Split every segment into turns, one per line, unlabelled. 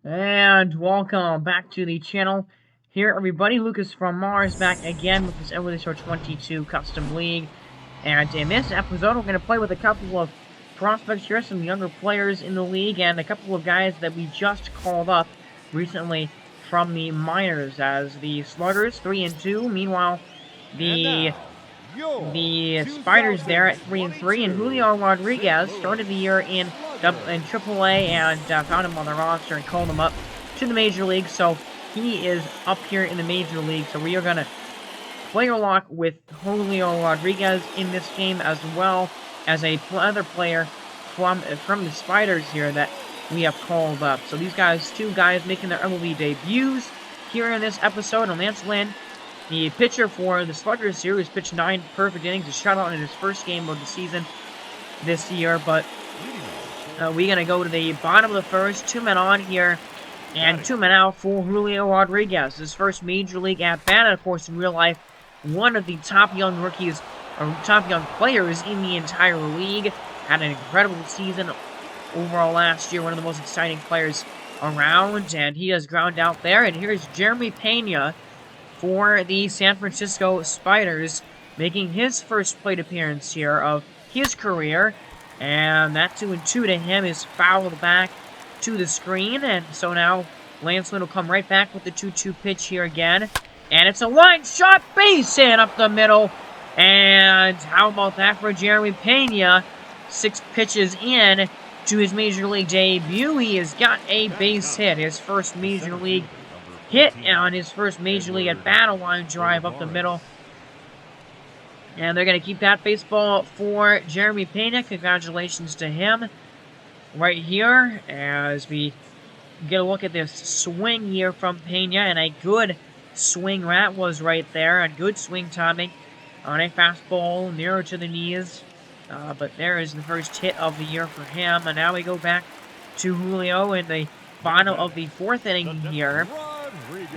And welcome back to the channel. Here, everybody, Lucas from Mars back again with this MLB Show 22 Custom League. And in this episode, we're going to play with a couple of prospects here, some younger players in the league, and a couple of guys that we just called up recently from the minors as the Sluggers 3-2. Meanwhile, the Spiders there at 3-3, and Julio Rodriguez started the year in AAA and found him on the roster and called him up to the Major League. So he is up here in the Major League. So we are going to player lock with Julio Rodriguez in this game, as well as another player from the Spiders here that we have called up. So these guys, two guys making their MLB debuts here in this episode. And Lance Lynn, the pitcher for the Sluggers series, pitched 9 perfect innings, a shutout in his first game of the season this year. But we're going to go to the bottom of the first, 2 men on here, and 2 men out for Julio Rodriguez. His first Major League at-bat, and of course in real life, one of the top young rookies, or top young players in the entire league. Had an incredible season overall last year, one of the most exciting players around, and he has ground out there. And here's Jeremy Pena for the San Francisco Spiders, making his first plate appearance here of his career. And that 2-2 to him is fouled back to the screen. And so now Lance Lynn will come right back with the 2-2 pitch here again. And it's a line shot, base hit up the middle. And how about that for Jeremy Pena? 6 pitches in to his Major League debut. He has got a base hit, his first Major League hit on his first Major League at-bat, a line drive up the middle. And they're going to keep that baseball for Jeremy Pena. Congratulations to him right here as we get a look at this swing here from Pena. And a good swing that was right there. A good swing timing on a fastball nearer to the knees. But there is the first hit of the year for him. And now we go back to Julio in the bottom of the 4th inning here,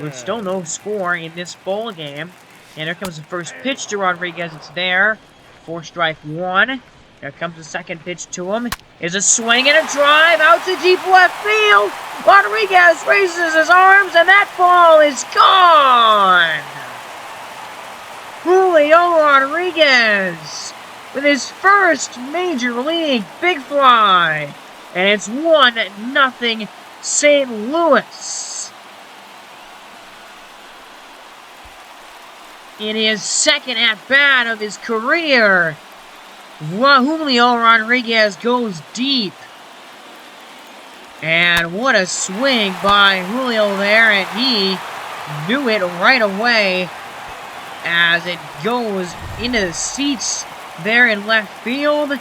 with still no score in this ball game. And here comes the first pitch to Rodriguez. It's there for strike 1. Here comes the second pitch to him. Is a swing and a drive out to deep left field. Rodriguez raises his arms, and that ball is gone. Julio Rodriguez with his first Major League big fly. And it's 1-0 St. Louis. In his second at-bat of his career, Julio Rodriguez goes deep. And what a swing by Julio there, and he knew it right away as it goes into the seats there in left field.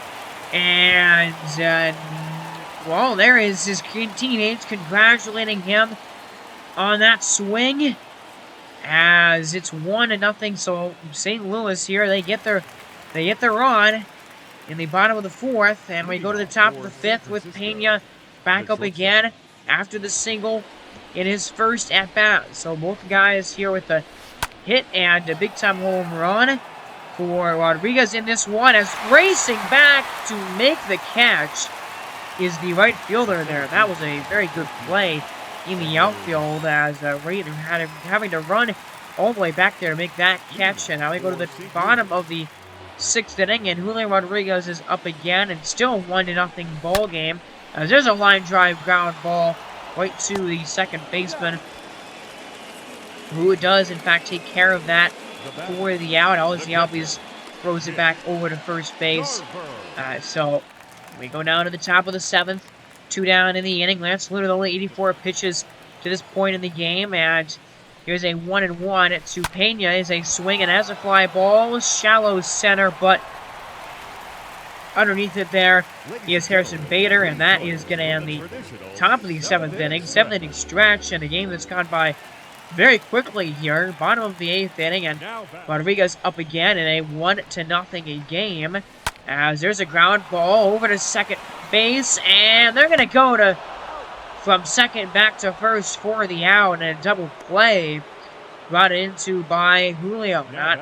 And, well, there is his teammates congratulating him on that swing, as it's 1-0. So St. Louis here, they get their run in the bottom of the 4th, and we go to the top of the 5th with Pena back up again after the single in his first at bat. So both guys here with a hit and a big time home run for Rodriguez in this one, as racing back to make the catch is the right fielder there. That was a very good play in the outfield, as Raider having to run all the way back there to make that catch. And now we go to the bottom of the 6th inning, and Julio Rodriguez is up again, and still 1-0 ball game, as there's a line drive ground ball right to the second baseman, who does in fact take care of that for the out. Ozzy Albies throws it back over to first base. So we go down to the top of the 7th. 2 down in the inning. Lance Lynn with only 84 pitches to this point in the game. And here's a 1-1 to Pena. Is a swing and has a fly ball. Shallow center, but underneath it there is Harrison Bader. And that is going to end the top of the 7th inning. 7th inning stretch, and a game that's gone by very quickly here. Bottom of the 8th inning, and Rodriguez up again in a 1-0 game. As there's a ground ball over to second base, and they're going to go from second back to first for the out, and a double play brought into by Julio. Not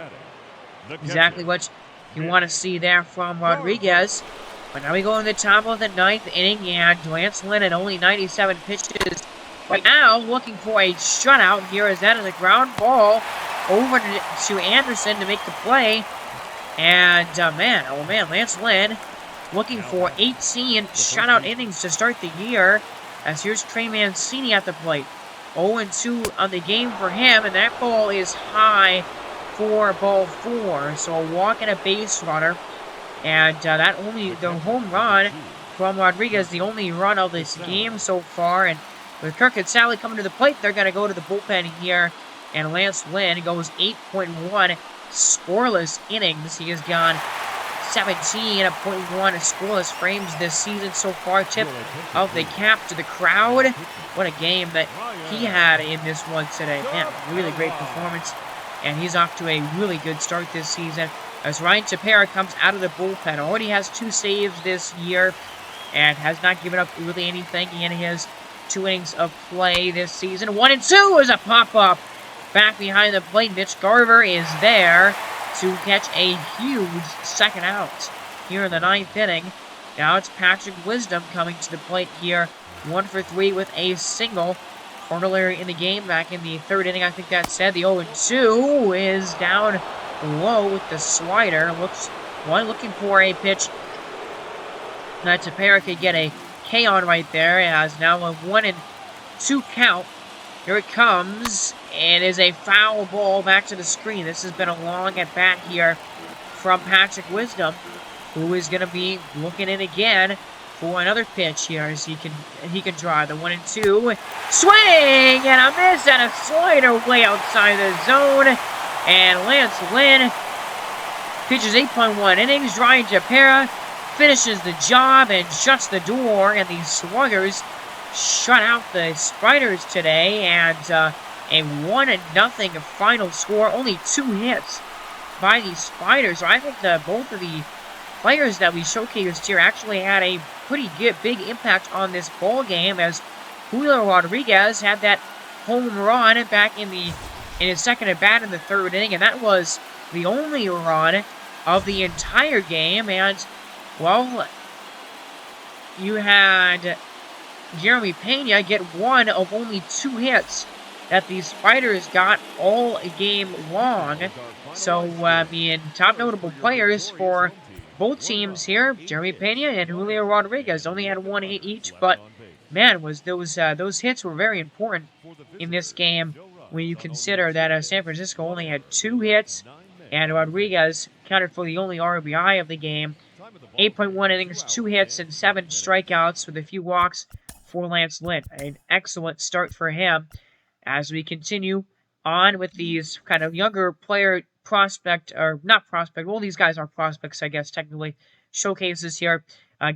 exactly what you want to see there from Rodriguez. But now we go in the top of the 9th inning, and Lance Lynn at only 97 pitches But now, looking for a shutout here, as that is a ground ball over to Anderson to make the play. And, oh man, Lance Lynn looking for 18 shutout innings to start the year, as here's Trey Mancini at the plate. 0-2 on the game for him, and that ball is high for ball 4. So a walk and a base runner. And the home run from Rodriguez, the only run of this game so far. And with Kirk and Sally coming to the plate, they're going to go to the bullpen here. And Lance Lynn goes 8.1 scoreless innings. He has gone 17.1 scoreless frames this season so far. Tip of the cap to the crowd. What a game that he had in this one today. Man, really great performance. And he's off to a really good start this season, as Ryan Tepera comes out of the bullpen. Already has 2 saves this year and has not given up really anything in his 2 innings of play this season. 1-2 is a pop-up back behind the plate. Mitch Garver is there to catch a huge second out here in the 9th inning. Now it's Patrick Wisdom coming to the plate here. 1 for 3 with a single. Earlier in the game, back in the 3rd inning, I think that said. The 0-2 is down low with the slider. Looking for a pitch that Tepera could get a K on right there. It has now a 1-2 count. Here it comes. It is a foul ball back to the screen. This has been a long at bat here from Patrick Wisdom, who is going to be looking in again for another pitch here, as he can drive. The 1-2 swing and a miss and a slider way outside the zone. And Lance Lynn pitches 8.1 innings. Ryan Tepera finishes the job and shuts the door. And the Sluggers shut out the Spiders today. And a 1-0 final score. Only 2 hits by the Spiders. So I think both of the players that we showcased here actually had a pretty big impact on this ball game, as Julio Rodriguez had that home run back in his second at bat in the 3rd inning, and that was the only run of the entire game. And well, you had Jeremy Pena get 1 of only 2 hits that the Spiders got all game long. So top notable players for both teams here, Jeremy Pena and Julio Rodriguez, only had 1 hit each, but man, those hits were very important in this game when you consider that San Francisco only had 2 hits, and Rodriguez counted for the only RBI of the game. 8.1 innings, 2 hits, and 7 strikeouts with a few walks for Lance Lynn. An excellent start for him as we continue on with these kind of younger player prospect, or not prospect, well, these guys are prospects, I guess, technically, showcases here.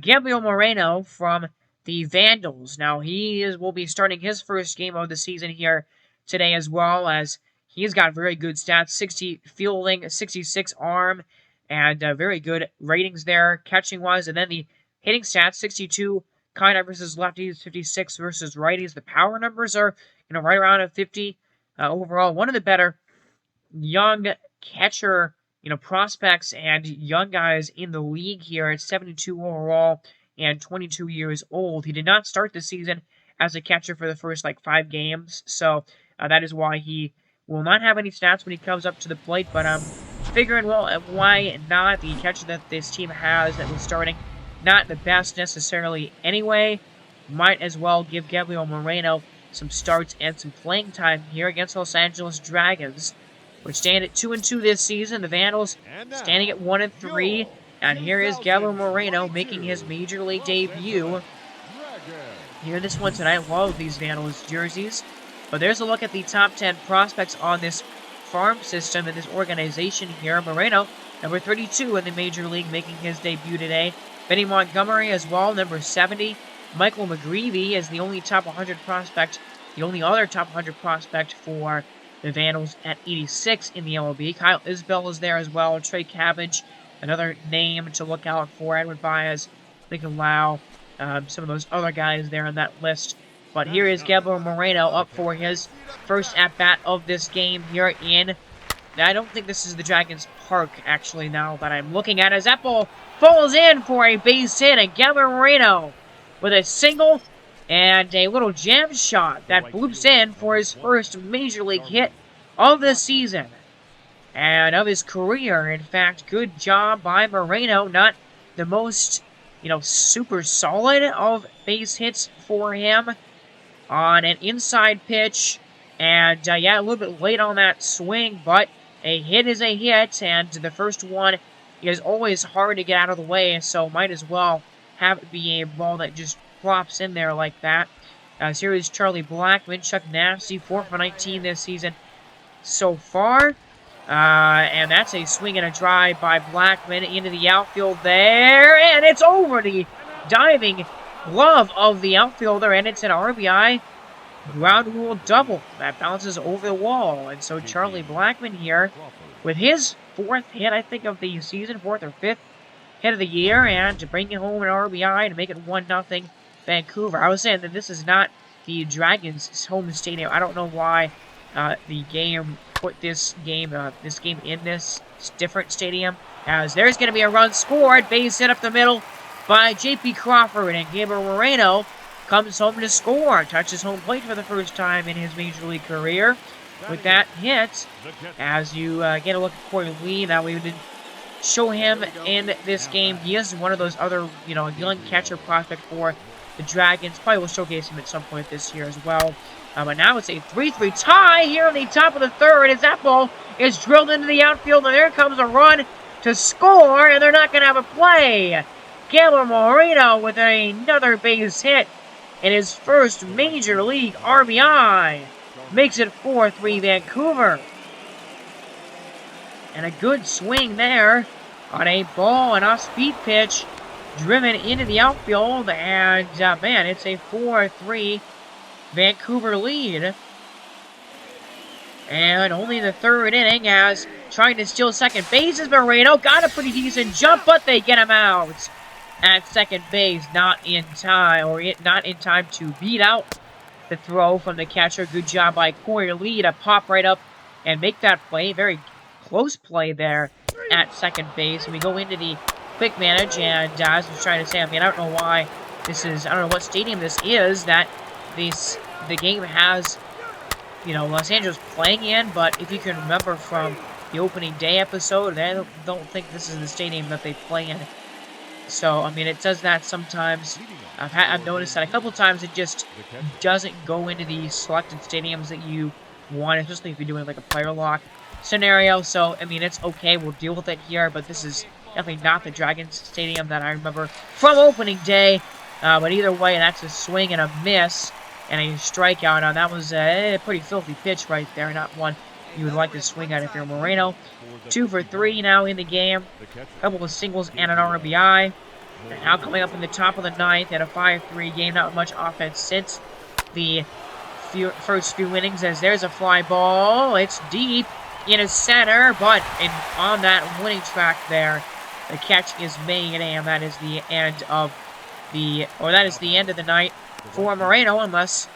Gabriel Moreno from the Vandals. Now, will be starting his first game of the season here today, as well, as he's got very good stats, 60 fielding, 66 arm, and very good ratings there, catching-wise. And then the hitting stats, 62 kind versus lefties, 56 versus righties. The power numbers are, right around a 50 overall. One of the better young catcher, prospects and young guys in the league here at 72 overall and 22 years old. He did not start the season as a catcher for the first 5 games, so that is why he will not have any stats when he comes up to the plate. But I'm figuring, well, why not? The catcher that this team has that was starting, not the best necessarily anyway. Might as well give Gabriel Moreno some starts and some playing time here against Los Angeles Dragons, which stand at 2-2 this season. The Vandals standing at 1-3. And here is Gabriel Moreno making his Major League debut. Here, this one tonight. I love these Vandals jerseys. But there's a look at the top 10 prospects on this farm system and this organization here. Moreno, number 32 in the Major League, making his debut today. Benny Montgomery as well, number 70. Michael McGreevy is the only top 100 prospect, the only other top 100 prospect for the Vandals at 86 in the MLB. Kyle Isbell is there as well. Trey Cabbage, another name to look out for. Edwin Baez, Lincoln Lau, some of those other guys there on that list. But here is Gabriel Moreno up for his first at-bat of this game here in... I don't think this is the Dragons Park, actually, now that I'm looking at it. As that ball falls in for a base hit, and Gabriel Moreno with a single And a little jam shot that bloops in for his first Major League hit of the season. And of his career, in fact. Good job by Moreno. Not the most, super solid of base hits for him on an inside pitch. And, yeah, a little bit late on that swing, but a hit is a hit, and the first one is always hard to get out of the way, so might as well have it be a ball that just plops in there like that. So here is Charlie Blackmon. Chuck Nasty, 4 for 19 this season so far. And that's a swing and a drive by Blackmon into the outfield there, and it's over the diving glove of the outfielder, and it's an RBI ground rule double that bounces over the wall. And so Charlie Blackmon here with his 4th hit, I think, of the season, 4th or 5th hit of the year, and to bring home an RBI to make it 1-0 Vancouver. I was saying that this is not the Dragons' home stadium. I don't know why the game put this game in this different stadium, as there's going to be a run scored, base hit up the middle by J.P. Crawford, and Gabriel Moreno comes home to score, touches home plate for the first time in his Major League career with that hit. As you get a look at Corey Lee, now we didn't show him in this game. He is one of those other, young catcher prospect for the Dragons. Probably will showcase him at some point this year as well. But now it's a 3-3 tie here on the top of the third, as that ball is drilled into the outfield, and there comes a run to score, and they're not going to have a play. Gabriel Moreno with another base hit in his first Major League RBI. Makes it 4-3 Vancouver. And a good swing there on a ball and off-speed pitch driven into the outfield, and man, it's a 4-3 Vancouver lead. And only the 3rd inning, as trying to steal second base is Moreno. Got a pretty decent jump, but they get him out at second base. Not in time to beat out the throw from the catcher. Good job by Corey Lee to pop right up and make that play. Very close play there at second base. And we go into the quick manage, and as I was trying to say, I don't know why this is, I don't know what stadium this is that the game has, Los Angeles playing in, but if you can remember from the opening day episode, I don't think this is the stadium that they play in. So, it does that sometimes. I've noticed that a couple times it just doesn't go into the selected stadiums that you want, especially if you're doing like a player lock scenario. So, it's okay, we'll deal with it here, but this is definitely not the Dragons stadium that I remember from opening day. But either way, that's a swing and a miss and a strikeout. Now, that was a pretty filthy pitch right there, not one you would like to swing at if you're Moreno. 2 for 3 now in the game. A couple of singles and an RBI. And now coming up in the top of the 9th at a 5-3 game. Not much offense since the first few innings, as there's a fly ball. It's deep into center, but on that winning track there, the catch is made, and that is the end of the night for Moreno, unless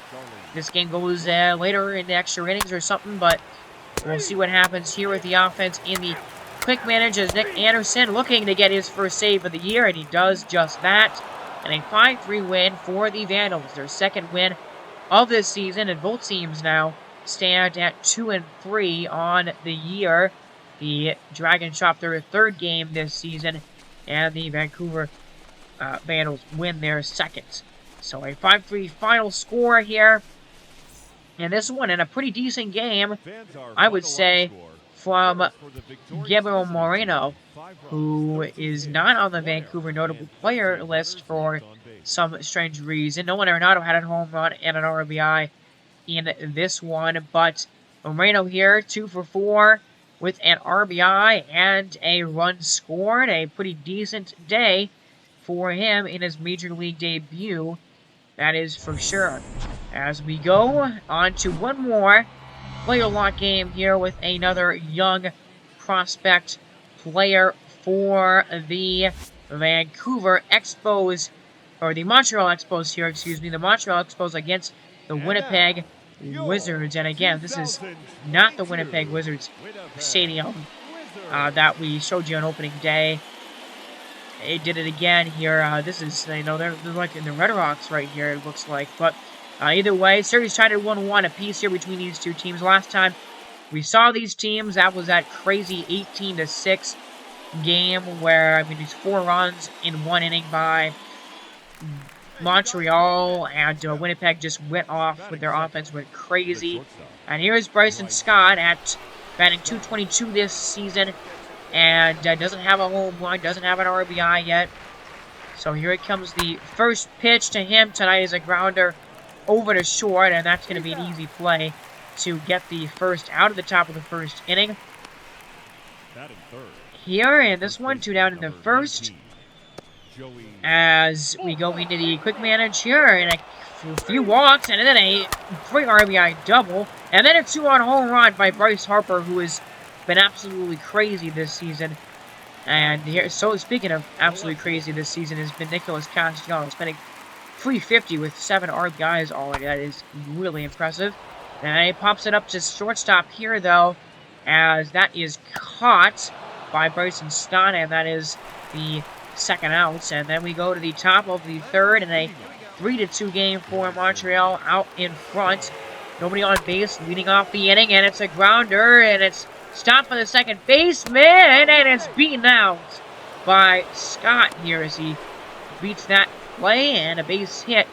this game goes later in the extra innings or something, but we'll see what happens here with the offense in the quick manage, as Nick Anderson looking to get his first save of the year, and he does just that. And a 5-3 win for the Vandals, their 2nd win of this season, and both teams now stand at 2-3 on the year. The Dragons shop their 3rd game this season, and the Vancouver Vandals win their 2nd. So a 5-3 final score here. And this one in a pretty decent game, I would say, from Gabriel Moreno, who is not on the Vancouver notable player list for some strange reason. Nolan Arenado had a home run and an RBI in this one, but Moreno here, 2 for 4 with an RBI and a run scored. A pretty decent day for him in his Major League debut, that is for sure. As we go on to one more player lock game here with another young prospect player for the Vancouver Expos, or the Montreal Expos here, excuse me, the Montreal Expos against the Winnipeg Wizards. And again, this is not the Winnipeg Wizards stadium that we showed you on opening day. They did it again here. This is, they're like in the Red Rocks right here, it looks like. But either way, series tied at 1-1 apiece here between these two teams. Last time we saw these teams, that was that crazy 18-6 game where, these 4 runs in 1 inning by Montreal, and Winnipeg just went off with their offense, went crazy. And here's Bryson Scott at batting .222 this season, and doesn't have a home run, doesn't have an RBI yet. So here it comes. The first pitch to him tonight is a grounder over to short, and that's going to be an easy play to get the first out of the top of the first inning. Here, and this one, 2 down in the first. As we go into the quick manage here, and a few walks, and then a great RBI double, and then a 2-run home run by Bryce Harper, who has been absolutely crazy this season. And here, so speaking of absolutely crazy this season, has been Nicholas Castellanos, spending .350 with 7 RBIs already. That is really impressive. And he pops it up to shortstop here, though, as that is caught by Bryson Scott, and that is the second out. And then we go to the top of the third in a 3-2 game for Montreal out in front. Nobody on base, leading off the inning, and it's a grounder, and it's stopped by the second baseman, and it's beaten out by Scott here as he beats that play, and a base hit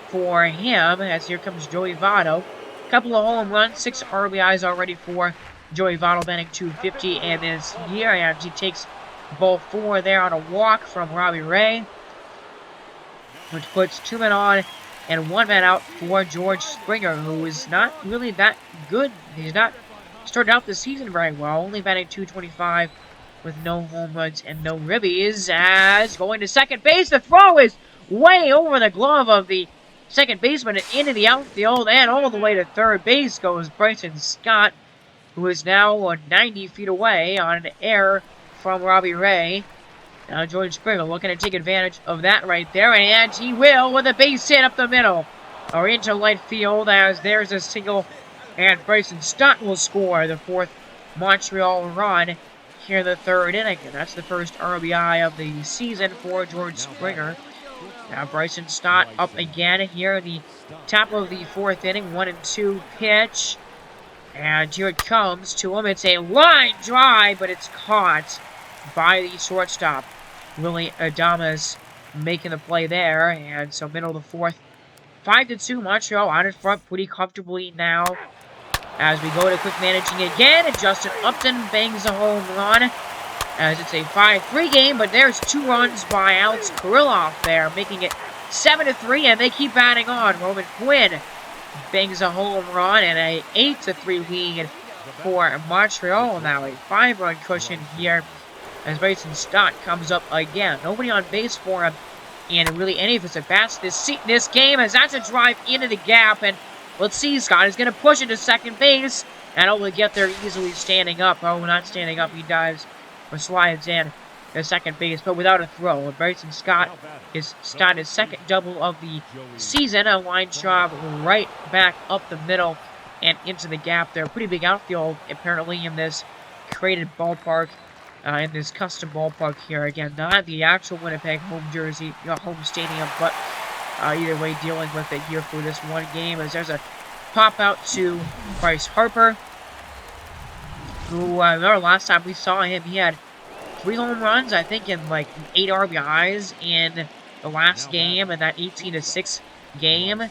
for him as here comes Joey Votto. Couple of home runs, 6 RBIs already for Joey Votto, batting .250, and this year, and he takes ball 4 there on a walk from Robbie Ray, which puts 2 men on and 1 man out for George Springer, who is not really that good. He's not started out the season very well, only batting .225 with no home runs and no ribbies. As going to second base, the throw is way over the glove of the second baseman and into the outfield, and all the way to third base goes Bryson Scott, who is now 90 feet away on an error from Robbie Ray. Now George Springer looking to take advantage of that right there, and he will with a base hit up the middle or into right field, as there's a single, and Bryson Scott will score the 4th Montreal run here in the 3rd inning, and that's the first RBI of the season for George Springer. Now Bryson Scott up again here in the top of the 4th inning, 1-2 pitch, and here it comes to him. It's a line drive, but it's caught by the shortstop, Willie Adames, making the play there. And so middle of the 4th, 5-2, Montreal out in front pretty comfortably now. As we go to quick managing again, and Justin Upton bangs a home run, as it's a 5-3 game, but there's 2 runs by Alex Kirilloff there, making it 7-3, and they keep adding on. Roman Quinn bangs a home run, and a 8-3 lead for Montreal. Now a 5-run cushion here as Bryson Scott comes up again. Nobody on base for him, and really any of his at-bats this game, as that's a drive into the gap, and let's see, Scott is going to push it to second base, and only get there easily standing up. Oh, not standing up, he dives or slides in to second base, but without a throw. And Bryson Scott is started his 2nd double of the season, a line drive right back up the middle and into the gap there. Pretty big outfield, apparently, in this created ballpark, in this custom ballpark here. Again, not the actual Winnipeg home stadium, but either way, dealing with it here for this one game, as there's a pop out to Bryce Harper, who, remember last time we saw him, he had 3 home runs, I think, in like 8 RBIs in the last game, in that 18-6 game,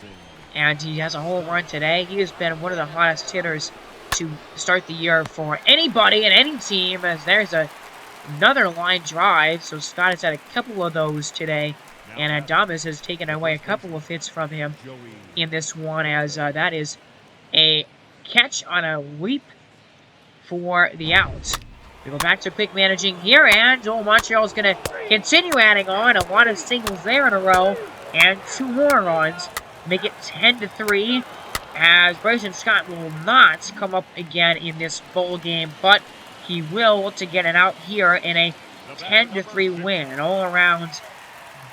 and he has a home run today. He has been one of the hottest hitters to start the year for anybody and any team, as there's another line drive. So Scott has had a couple of those today, and Adames has taken away a couple of hits from him in this one, as that is a catch on a leap for the out. We go back to quick managing here, and Montreal is going to continue adding on. A lot of singles there in a row, and 2 more runs make it 10-3, as Bryson Scott will not come up again in this bowl game, but he will to get it out here in a 10-3 win. An all-around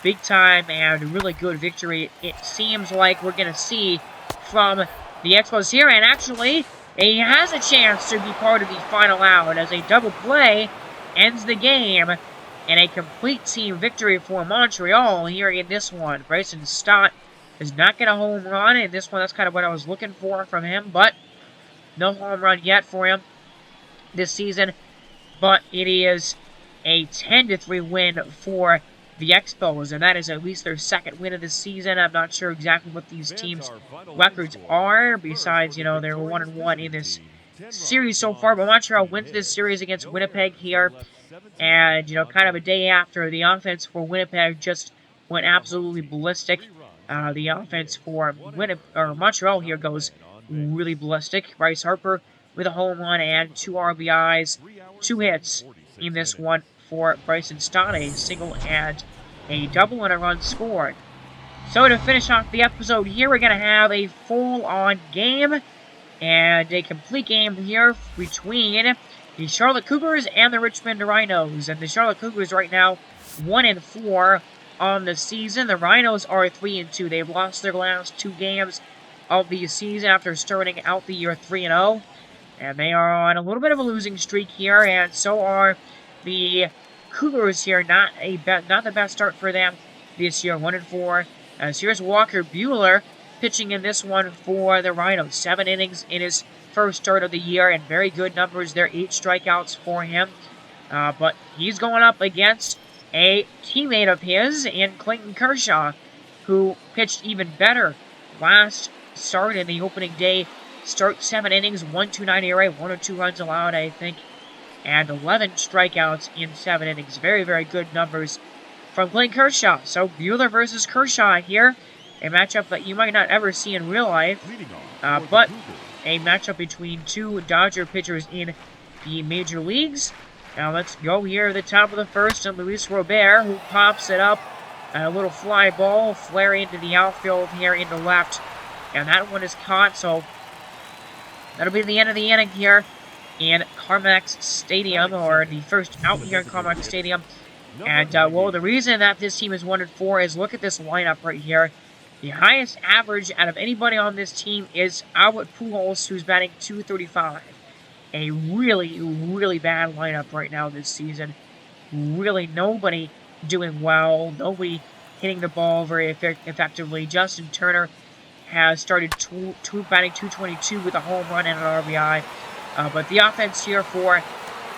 big time and really good victory, it seems like we're going to see from the Expos here, and actually he has a chance to be part of the final out, as a double play ends the game And a complete team victory for Montreal here in this one. Bryson Stott is not going to home run in this one. That's kind of what I was looking for from him, but no home run yet for him this season. But it is a 10-3 win for the Expos, and that is at least their second win of the season. I'm not sure exactly what these teams' records are, besides, you know, they're 1-1 in this series so far. But Montreal wins this series against Winnipeg here, and, you know, kind of a day after, the offense for Winnipeg just went absolutely ballistic. The offense for Montreal here goes really ballistic. Bryce Harper with a home run and 2 RBIs, 2 hits in this one for Bryson Stott, a single and a double and a run scored. So to finish off the episode here, we're going to have a full-on game and a complete game here between the Charlotte Cougars and the Richmond Rhinos. And the Charlotte Cougars right now 1-4 on the season. The Rhinos are 3-2. They've lost their last 2 games of the season after starting out the year 3-0. And they are on a little bit of a losing streak here, and so are the Cougars here. Not the best start for them this year, 1-4. As here's Walker Buehler pitching in this one for the Rhinos. 7 innings in his first start of the year, and very good numbers there. 8 strikeouts for him. But he's going up against a teammate of his in Clayton Kershaw, who pitched even better last start in the opening day. Start 7 innings, 1.29 ERA, 1 or 2 runs allowed, I think, and 11 strikeouts in 7 innings. Very, very good numbers from Clayton Kershaw. So Buehler versus Kershaw here, a matchup that you might not ever see in real life, but a matchup between 2 Dodger pitchers in the major leagues. Now let's go here at the top of the first, and Luis Robert, who pops it up, a little fly ball, flare into the outfield here into left, and that one is caught, so that'll be the end of the inning here in Carmack Stadium, or the first out here in Carmack Stadium. And, well, the reason that this team is 1-4 is look at this lineup right here. The highest average out of anybody on this team is Albert Pujols, who's batting .235. A really, really bad lineup right now this season. Really nobody doing well. Nobody hitting the ball very effectively. Justin Turner has started batting .222 with a home run and an RBI. But the offense here for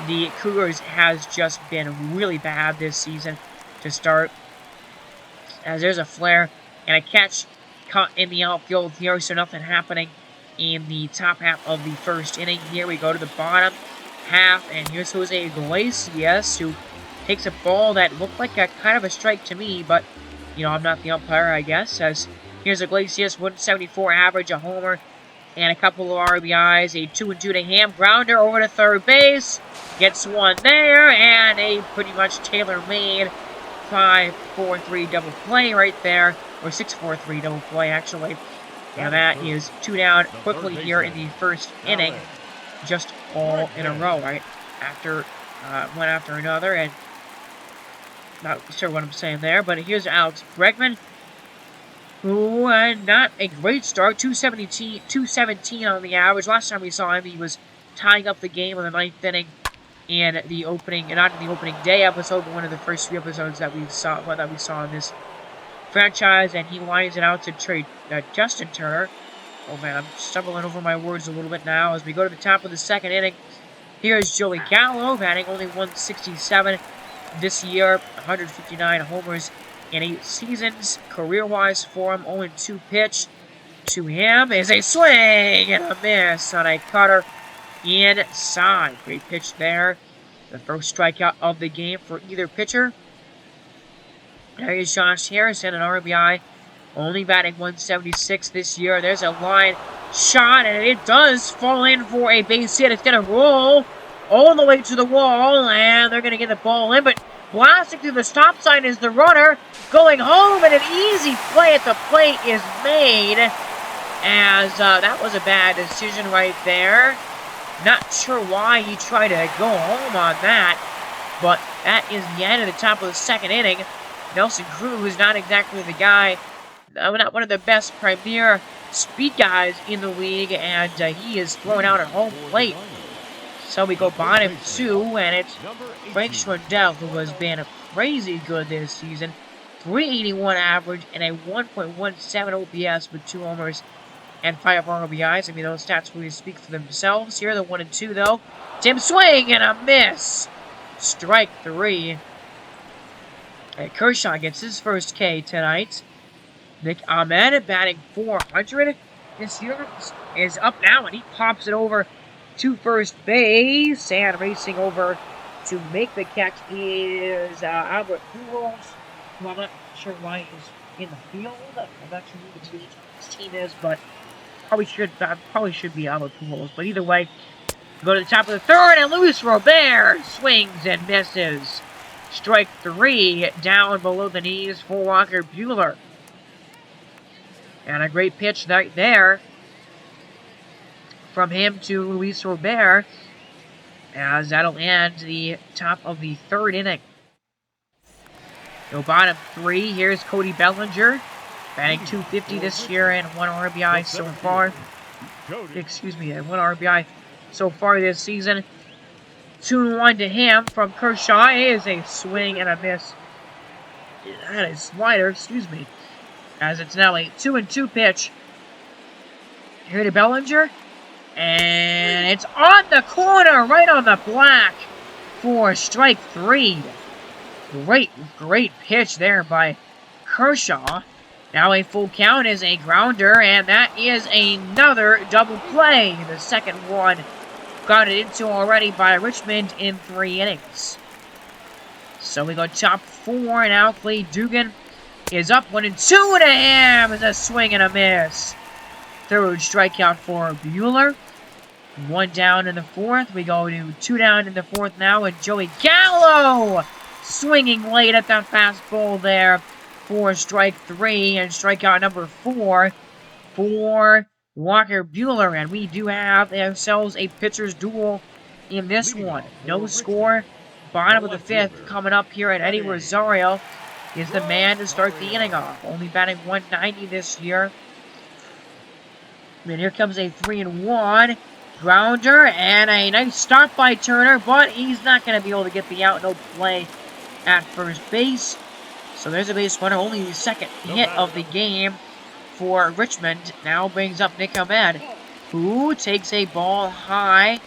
the Cougars has just been really bad this season to start. As there's a flare and a catch caught in the outfield here, so nothing happening in the top half of the first inning. Here we go to the bottom half, and here's Jose Iglesias, who takes a ball that looked like a kind of a strike to me, but, you know, I'm not the umpire, I guess, as here's Iglesias, 174 average, a homer, and a couple of RBIs, a 2-2 to him, grounder over to third base, gets one there, and a pretty much tailor-made 5-4-3 double play right there, or 6-4-3 double play, actually. And that is 2 down quickly here in the first inning, just all in a row, right? After one after another, and not sure what I'm saying there, but here's Alex Bregman, who not a great start, 217 on the average. Last time we saw him, he was tying up the game in the 9th inning in the opening, not in the opening day episode, but one of the first 3 episodes that we saw in this franchise, and he lines it out to trade Justin Turner. Oh man, I'm stumbling over my words a little bit now as we go to the top of the second inning. Here's Joey Gallo, batting only 167 this year, 159 homers in 8 seasons. Career-wise for him, 0-2 pitch to him is a swing and a miss on a cutter inside. Great pitch there. The first strikeout of the game for either pitcher. There is Josh Harrison, an RBI, only batting 176 this year. There's a line shot, and it does fall in for a base hit. It's going to roll all the way to the wall, and they're going to get the ball in, but blasting through the stop sign is the runner, going home, and an easy play at the plate is made, as that was a bad decision right there. Not sure why he tried to go home on that, but that is the end of the top of the second inning. Nelson Cruz, not exactly the guy, not one of the best premier speed guys in the league, and he is thrown out at home plate. So we go bottom 2, and it's Frank Schwindel who has been crazy good this season. 381 average and a 1.17 OPS with 2 homers and 5 RBIs. I mean, those stats really speak for themselves. Here, the 1 and 2, though. Tim swing and a miss. Strike 3. And Kershaw gets his first K tonight. Nick Ahmed batting .400 this year is up now, and he pops it over to first base. And racing over to make the catch is Albert Pujols, who I'm not sure why he's in the field. I'm not sure who the his team is, but probably should be Albert Pujols. But either way, go to the top of the third, and Luis Robert swings and misses. Strike 3 down below the knees for Walker Buehler. And a great pitch right there from him to Luis Robert, as that'll end the top of the third inning. So bottom 3, here's Cody Bellinger, batting .250 this year and 1 RBI so far. Excuse me, and 1 RBI so far this season. 2-1 to him from Kershaw. It is a swing and a miss. That is slider, excuse me. As it's now a 2-2 pitch. Here to Bellinger. And it's on the corner, right on the black for strike 3. Great pitch there by Kershaw. Now a full count is a grounder, and that is another double play. The second one got it into already by Richmond in 3 innings. So we go top 4 now. Clay Dugan is up 1 and 2 to him. It's a swing and a miss. Third strikeout for Buehler. 1 down in the 4th. We go to 2 down in the 4th now, and Joey Gallo swinging late at that fastball there for strike 3 and strikeout number 4 for Walker Buehler. And we do have ourselves a pitcher's duel in this one. No score. Bottom of the 5th coming up here, and Eddie Rosario is the man to start the inning off. Only batting .190 this year. And here comes a 3-1 grounder and a nice stop by Turner, but he's not going to be able to get the out. No play at first base. So there's a base runner, only the second hit of the game for Richmond. Now brings up Nick Ahmed, who takes a ball high.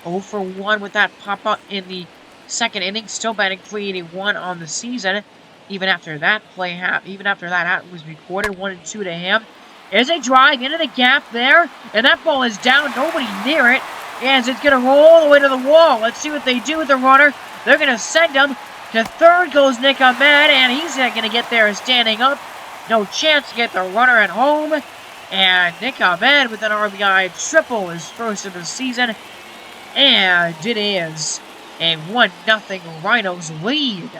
0 for 1 with that pop-up in the second inning. Still batting .381 on the season. Even after that was recorded. 1 and 2 to him. There's a drive into the gap there, and that ball is down. Nobody near it, as it's going to roll all the way to the wall. Let's see what they do with the runner. They're going to send him to third. Goes Nick Ahmed, and he's not going to get there standing up. No chance to get the runner at home. And Nick Ahmed with an RBI triple, his first of the season. And it is a 1-0 Rhinos lead.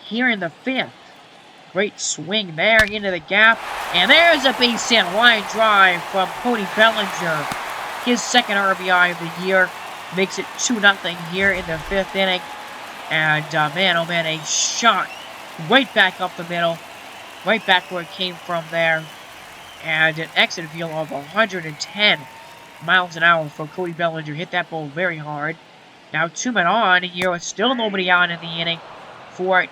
Here in the 5th. Great swing there into the gap. And there's a base hit line drive from Cody Bellinger. His second RBI of the year. Makes it 2-0 here in the 5th inning. And man, oh man, a shot right back up the middle. Right back where it came from there. And an exit velo of 110 miles an hour for Cody Bellinger. Hit that ball very hard. Now 2 men on here with still nobody on in the inning for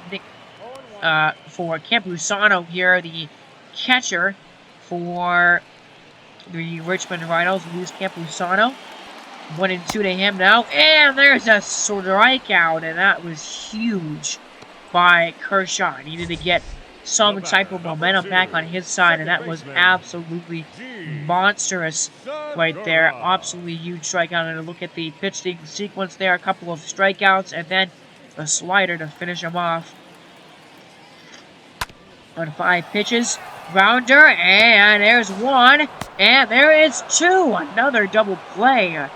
Campusano here, the catcher for the Richmond Rhinos, Luis Campusano. 1 and 2 to him now, and there's a strikeout, and that was huge by Kershaw. Needed to get some type of momentum back on his side, and that was absolutely monstrous right there. Absolutely huge strikeout. And look at the pitching sequence there, a couple of strikeouts, and then a slider to finish him off. On 5 pitches, grounder, and there's 1, and there is 2. Another double play.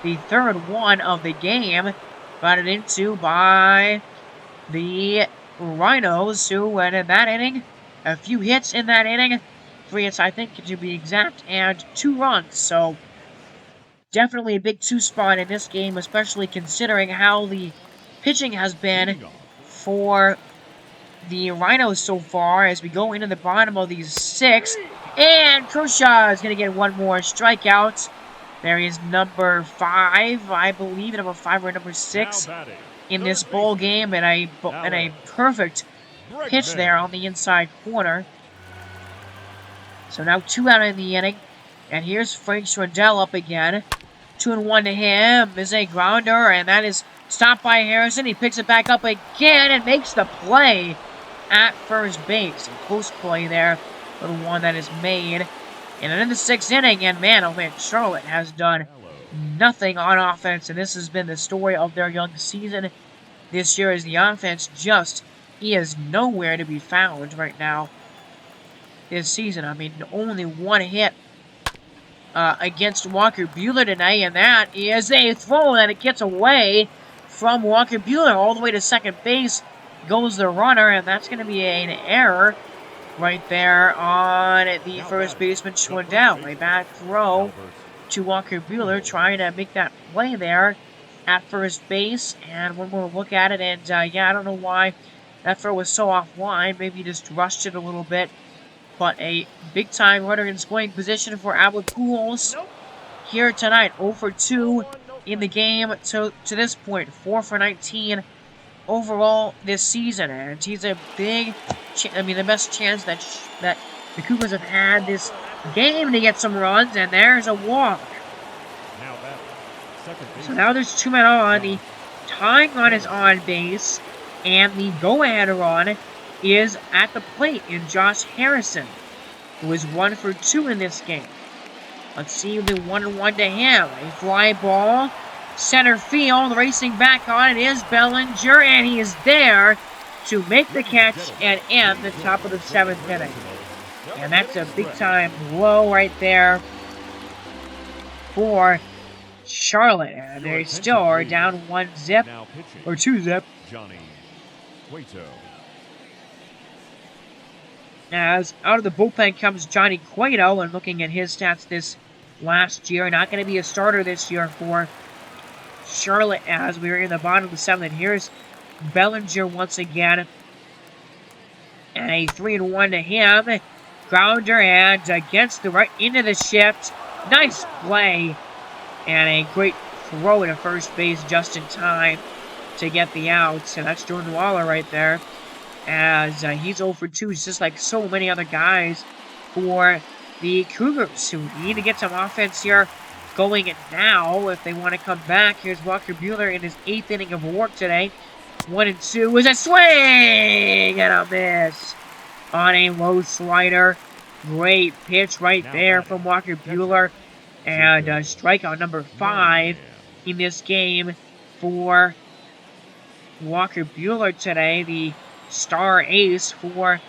The third one of the game. Got it into by the Rhinos, who went in that inning. A few hits in that inning. 3 hits, I think, to be exact, and 2 runs. So, definitely a big 2 spot in this game, especially considering how the pitching has been for the Rhinos so far as we go into the bottom of these 6. And Kershaw is going to get 1 more strikeout. There is number 5, I believe, number 5 or number 6. in this ball game, and a perfect pitch there on the inside corner. So now 2 out in the inning, and here's Frank Schwindel up again. 2-1 to him is a grounder, and that is stopped by Harrison. He picks it back up again and makes the play at first base. A close play there for the one that is made. And in the 6th inning, and man, oh man, Charlotte has done nothing on offense, and this has been the story of their young season this year, as the offense just is nowhere to be found right now this season. I mean, only 1 hit against Walker Buehler tonight, and that is a throw, and it gets away from Walker Buehler all the way to second base. Goes the runner, and that's going to be an error right there on the first baseman Schwindel. A bad throw to Walker Buehler, trying to make that play there at first base. And one more look at it, and yeah, I don't know why that throw was so offline. Maybe just rushed it a little bit. But a big-time runner in scoring position for Albert Pujols here tonight. 0 for 2 in the game to this point. 4 for 19 overall this season. And he's a big, the best chance that the Cougars have had this game to get some runs. And there's a walk. So now there's 2 men on. The tying run is on base. And the go-ahead run is at the plate in Josh Harrison, who is 1 for 2 in this game. Let's see the 1-1 to him. A fly ball, center field, racing back on it is Bellinger, and he is there to make the catch and end the top of the 7th inning. And that's a big-time blow right there for Charlotte. And they still are down 1-zip, or 2-zip. As out of the bullpen comes Johnny Cueto, and looking at his stats this last year, not going to be a starter this year for Charlotte as we are in the bottom of the 7th. Here's Bellinger once again, and a 3-1 to him. Grounder, and against the right into the shift. Nice play, and a great throw to first base just in time to get the outs, and that's Jordan Waller right there. As he's 0 for 2, just like so many other guys for the Cougars, who need to get some offense here going now if they want to come back. Here's Walker Buehler in his 8th inning of work today. 1-2 is a swing and a miss on a low slider. Great pitch right there from Walker Buehler, and strikeout number 5 in this game for Walker Buehler today, the star ace for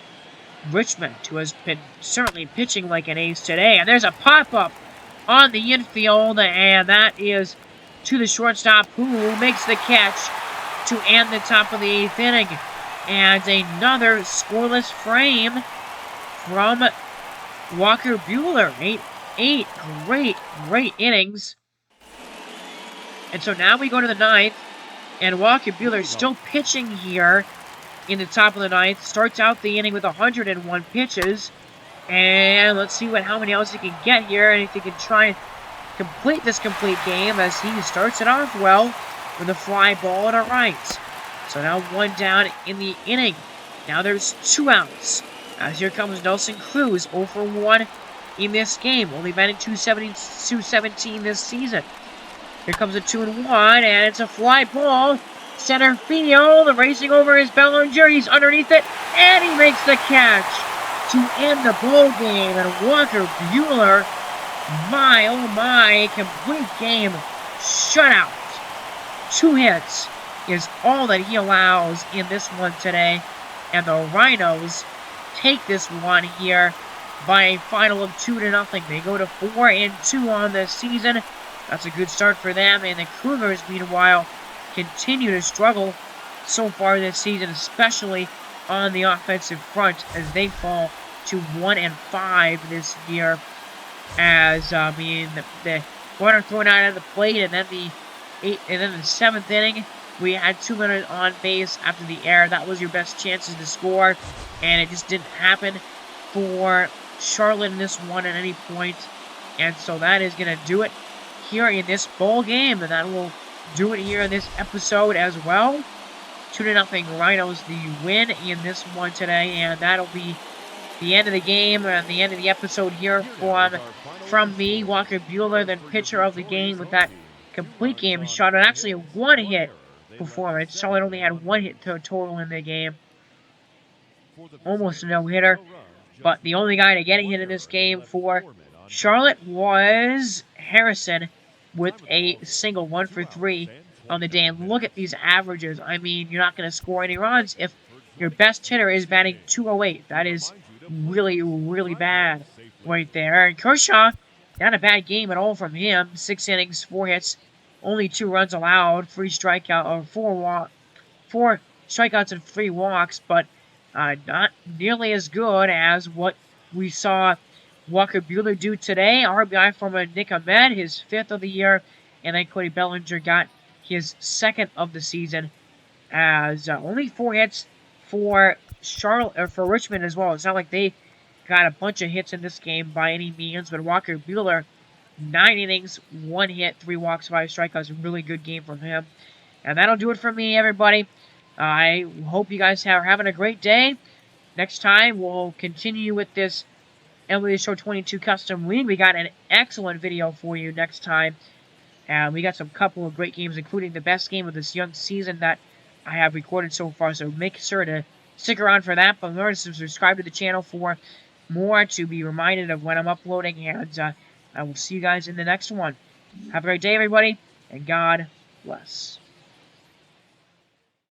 Richmond, who has been certainly pitching like an ace today. And there's a pop-up on the infield, and that is to the shortstop, who makes the catch to end the top of the 8th inning. And another scoreless frame from Walker Buehler. Eight great innings. And so now we go to the 9th, and Walker Buehler still pitching here in the top of the 9th. Starts out the inning with 101 pitches. And let's see how many else he can get here, and if he can try and complete this complete game, as he starts it off well with a fly ball to right. So now 1 down in the inning. Now there's 2 outs. As here comes Nelson Cruz, 0 for 1 in this game. Only batting 217 this season. Here comes a 2-1, and it's a fly ball. Center field, racing over is Bellinger. He's underneath it, and he makes the catch to end the ball game. And Walker Buehler, my oh my, complete game shutout. 2 hits is all that he allows in this one today, and the Rhinos take this one here by a final of 2-0. They go to 4-2 on the season. That's a good start for them, and the Cougars, meanwhile, continue to struggle so far this season, especially on the offensive front, as they fall to 1-5 this year. As the runner thrown out of the plate, and then the 7th inning, we had 2 runners on base after the error. That was your best chances to score, and it just didn't happen for Charlotte in this one at any point. And so that is going to do it here in this bowl game, and that will do it here in this episode as well. 2-0 Rhinos the win in this one today, and that'll be the end of the game and the end of the episode here from me, Walker Buehler, then pitcher of the game with that complete game shot, and actually a one-hit performance. Charlotte only had one hit total in the game. Almost a no-hitter. But the only guy to get a hit in this game for Charlotte was Harrison with a single, 1 for 3 on the day. And look at these averages. I mean, you're not going to score any runs if your best hitter is batting .208. That is really, really bad right there. And Kershaw, not a bad game at all from him. 6 innings, 4 hits, only 2 runs allowed, 4 strikeouts and 3 walks, but not nearly as good as what we saw Walker Buehler do today. RBI from Nick Ahmed, his 5th of the year, and then Cody Bellinger got his 2nd of the season, as only 4 hits for Richmond as well. It's not like they got a bunch of hits in this game by any means, but Walker Buehler, 9 innings, 1 hit, 3 walks, 5 strikeouts, a really good game from him. And that'll do it for me, everybody. I hope you guys are having a great day. Next time, we'll continue with this MLB Show 22 Custom League. We got an excellent video for you next time. And we got some couple of great games, including the best game of this young season that I have recorded so far. So make sure to stick around for that. But remember to subscribe to the channel for more to be reminded of when I'm uploading. And I will see you guys in the next one. Have a great day, everybody. And God bless.